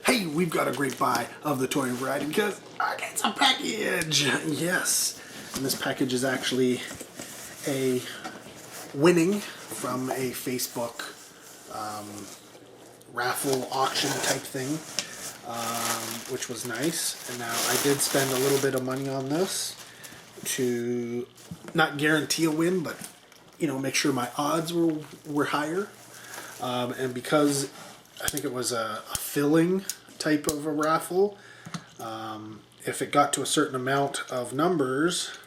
Hey, we've got a great buy of the toy variety because I get some package. Yes, and this package is actually a winning from a Facebook raffle auction type thing, which was nice. And now I did spend a little bit of money on this to not guarantee a win, but make sure my odds were higher. And because I think it was a filling type of a raffle, if it got to a certain amount of numbers,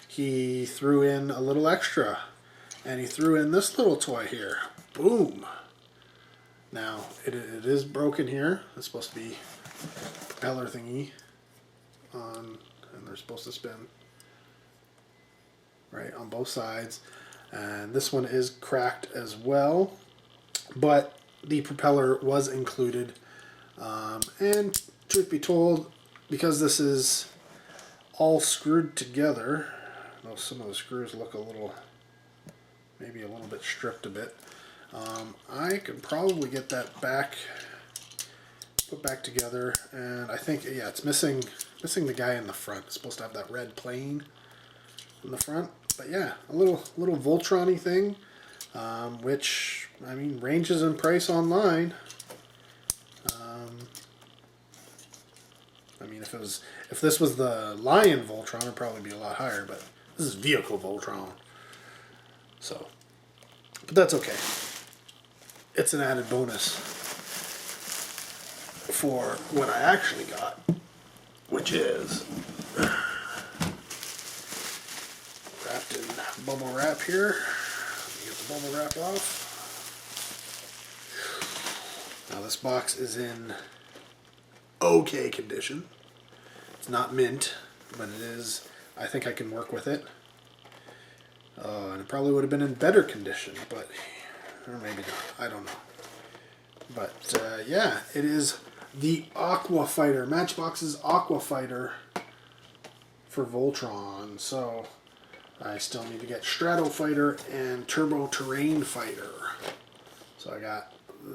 he threw in a little extra, and he threw in this little toy here. Boom! Now it is broken here. It's supposed to be a propeller thingy on, and they're supposed to spin right on both sides. And this one is cracked as well, but the propeller was included. And truth be told, because this is all screwed together, though some of the screws look maybe a little bit stripped a bit, I could probably get that put back together. And I think, yeah, it's missing the guy in the front. It's supposed to have that red plane in the front. But yeah, a little Voltron-y thing, which, I mean, ranges in price online. I mean, if this was the Lion Voltron, it'd probably be a lot higher, but this is Vehicle Voltron. So, but that's okay. It's an added bonus for what I actually got, which is wrapped in bubble wrap here. Let me get the bubble wrap off. Now this box is in okay condition. It's not mint, but it is. I think I can work with it. And it probably would have been in better condition, but or maybe not. I don't know. But yeah, it is the Aqua Fighter, Matchbox's Aqua Fighter for Voltron. So I still need to get Strato Fighter and Turbo Terrain Fighter. So I got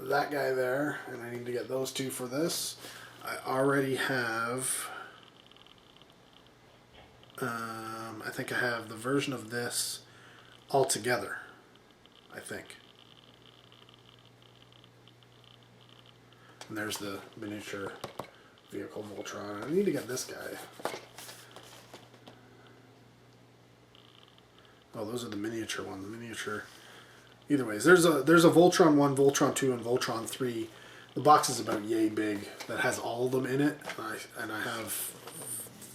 that guy there, and I need to get those two for this. I already have, I think I have the version of this all together, I think. And there's the miniature Vehicle Voltron. I need to get this guy. Oh, those are the miniature ones. The miniature. Either ways, there's a Voltron 1, Voltron 2, and Voltron 3. The box is about yay big that has all of them in it, and I have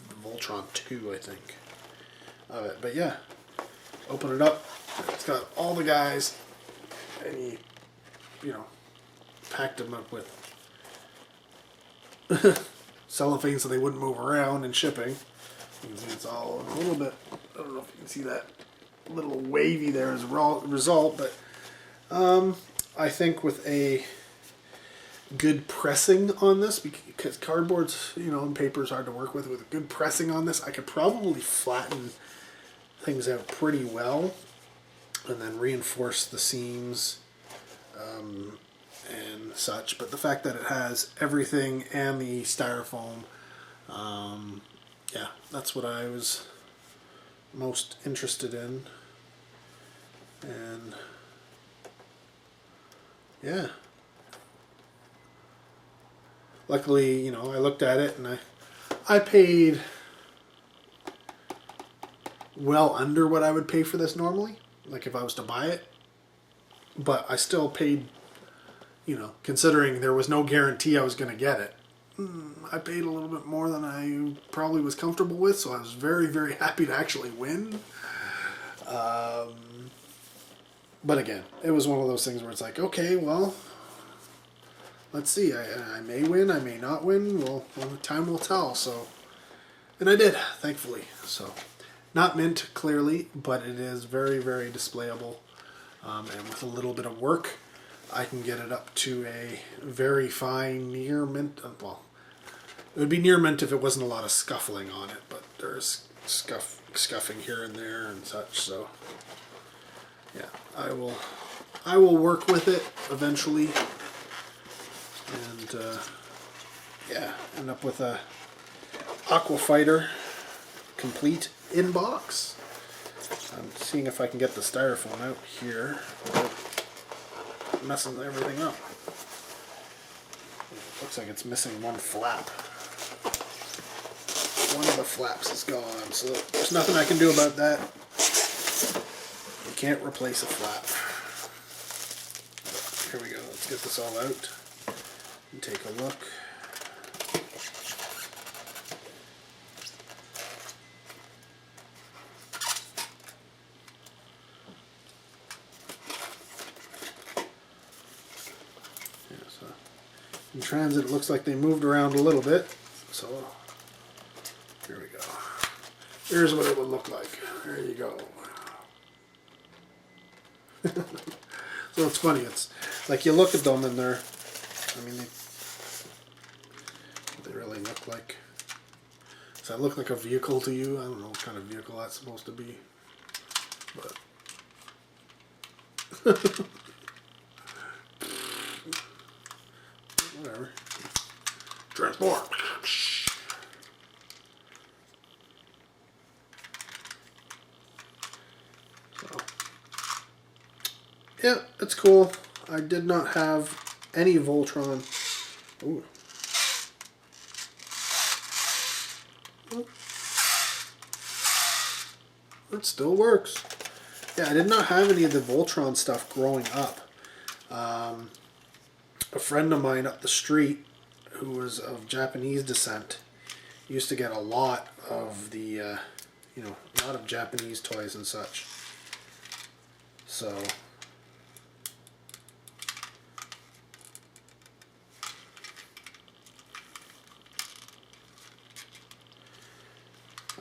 the Voltron 2, I think, of it. But yeah, open it up. It's got all the guys, and he, packed them up with cellophane so they wouldn't move around in shipping. You can see it's all a little bit. I don't know if you can see that little wavy there as a result, but I think with a good pressing on this, because cardboard's, and paper's hard to work with good pressing on this, I could probably flatten things out pretty well and then reinforce the seams and such. But the fact that it has everything and the styrofoam, yeah, that's what I was most interested in. And yeah, luckily, I looked at it and I paid well under what I would pay for this normally, like if I was to buy it. But I still paid, considering there was no guarantee I was going to get it, I paid a little bit more than I probably was comfortable with, so I was very, very happy to actually win. But again, it was one of those things where it's like, okay, well, let's see. I may win, I may not win. Well, time will tell. So, and I did, thankfully. So, not mint, clearly, but it is very, very displayable. And with a little bit of work, I can get it up to a very fine near mint. Well, it would be near mint if it wasn't a lot of scuffling on it, but there's scuffing here and there and such. So, yeah, I will work with it eventually, and yeah, end up with a Aqua Fighter complete in box. I'm seeing if I can get the styrofoam out here without messing everything up. Looks like it's missing one flap. One of the flaps is gone, so there's nothing I can do about that. You can't replace a flap. Here we go, let's get this all out and take a look. In transit, it looks like they moved around a little bit, so here we go. Here's what it would look like. There you go. So it's funny, it's like you look at them and they're, I mean, they really look like, does that look like a vehicle to you? I don't know what kind of vehicle that's supposed to be, but whatever. Transform. So, yeah, it's cool. I did not have any Voltron. Ooh. It still works. Yeah, I did not have any of the Voltron stuff growing up. A friend of mine up the street who was of Japanese descent used to get a lot of the, a lot of Japanese toys and such. So,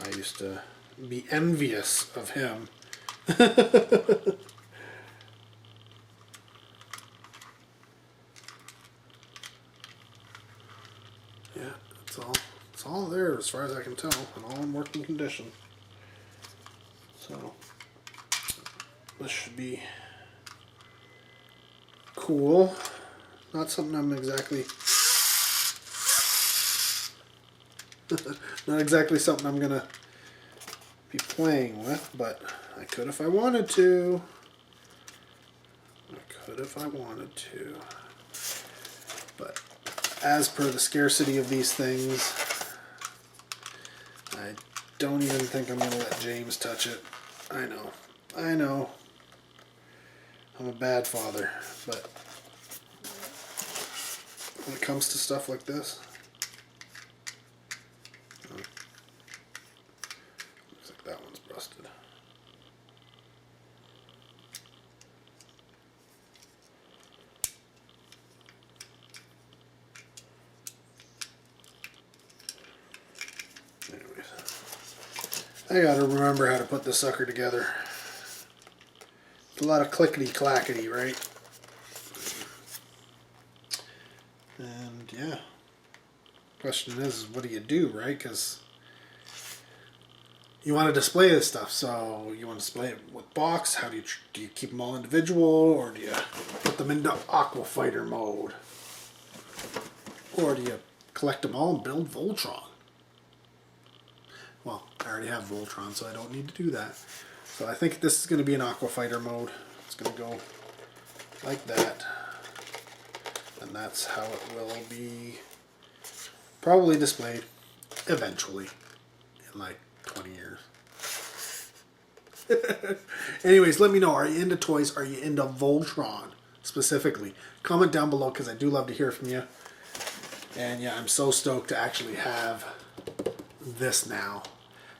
I used to be envious of him. Yeah, it's all there as far as I can tell, and all in working condition. So this should be cool. Not something I'm exactly not exactly something I'm gonna be playing with, but I could if I wanted to. But as per the scarcity of these things, I don't even think I'm going to let James touch it. I know. I'm a bad father, but when it comes to stuff like this, looks like that one's busted. I gotta remember how to put this sucker together. It's a lot of clickety-clackety, right? And yeah. Question is, what do you do, right? Because you want to display this stuff, so you want to display it with box. How do you keep them all individual, or do you put them into Aqua Fighter mode? Or do you collect them all and build Voltron? Well, I already have Voltron, so I don't need to do that. So I think this is going to be an Aqua Fighter mode. It's going to go like that. And that's how it will be probably displayed eventually in like 20 years. Anyways, let me know. Are you into toys? Are you into Voltron specifically? Comment down below because I do love to hear from you. And yeah, I'm so stoked to actually have this now,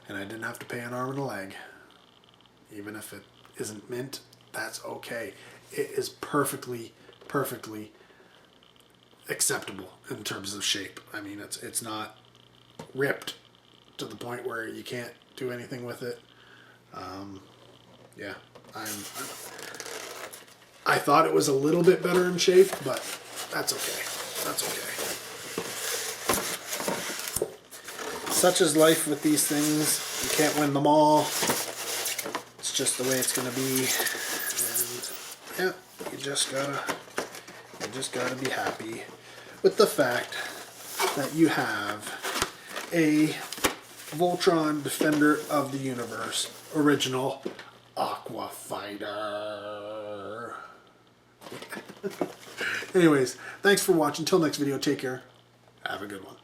and I didn't have to pay an arm and a leg. Even if it isn't mint, that's okay. It is perfectly acceptable in terms of shape. I mean, it's not ripped to the point where you can't do anything with it. Yeah, I thought it was a little bit better in shape, but that's okay. That's okay. Such is life with these things. You can't win them all. It's just the way it's gonna be. And yeah, you just gotta be happy with the fact that you have a Voltron Defender of the Universe original Aqua Fighter. Anyways, thanks for watching. Until next video, take care. Have a good one.